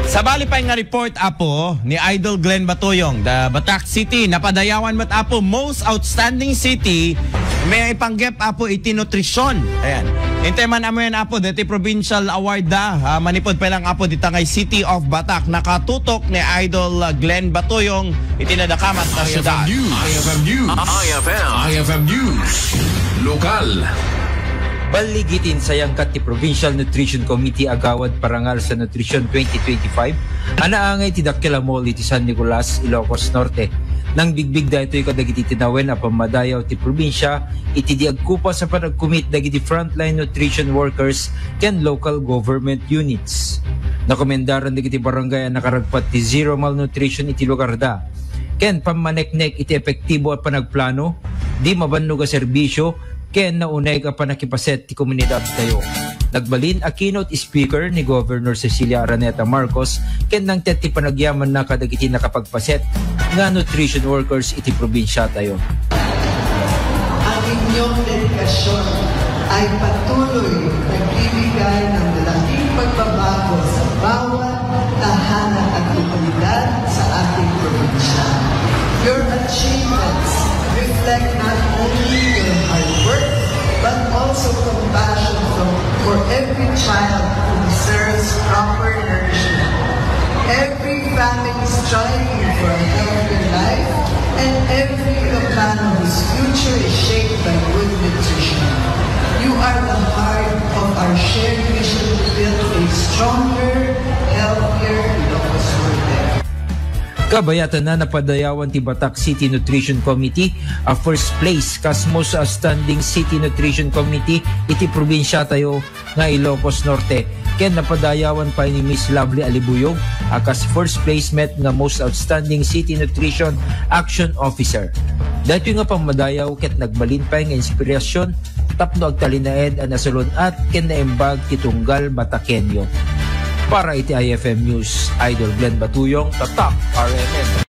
Sa bali pa nga report apo ni Idol Glenn Batuyong, the Batak City napadayawan mat apo most outstanding city may ipanggep apo iti nutrisyon. Ayan. Hintay man amo yan apo dati provincial award da manipod pa lang apo dita ngay City of Batak nakatutok ni Idol Glenn Batuyong iti nadakamat na syudad. IFM News. Lokal. Baligitin sayang kat ti Provincial Nutrition Committee agawad parangal sa Nutrition 2025 anaangay ti Dakkelamol iti San Nicolas, Ilocos Norte. Nang bigbig da ito'y kadagiti tinawen apang madayaw ti probinsya iti diagkupa sa panagkumit dagiti frontline nutrition workers ken local government units. Nakomendaran dagiti barangay ang nakaragpat ti zero malnutrition iti lugar da. Ken pamaneknek iti epektibo at panagplano, di mabannog a serbisyo ken naunay ka pa nakipaset ti komunidad tayo. Nagbalin a keynote speaker ni Governor Cecilia Araneta Marcos ken nang ti panagyaman na kadagiti nakapagpaset nga nutrition workers iti probinsya tayo. Ang inyong dedikasyon ay patuloy nagbibigay ng malaking pagbabago sa bawat tahanan at komunidad sa ating probinsya. Your achievements reflect not only your hard work, but also compassion for every child who deserves proper nourishment. Every family striving for a healthier life, and every Ilocano whose future is shaped by good nutrition. You are the heart of our shared mission to build a stronger, healthier Ilocos Norte. Kabayatan na napadayawan ti Batak City Nutrition Committee a first place kas most outstanding City Nutrition Committee iti probinsya tayo nga Ilocos Norte. Ken napadayawan pa ni Miss Lovely Alibuyog akas first place met nga most outstanding City Nutrition Action Officer. Dahil nga pamadayaw ket nagbalin pa nga inspirasyon tapno agtalinaed ang nasulod at ken naimbag titunggal Batakenyo. Para iti IFM News, Idol Glenn Batuyong, Tatak RMN.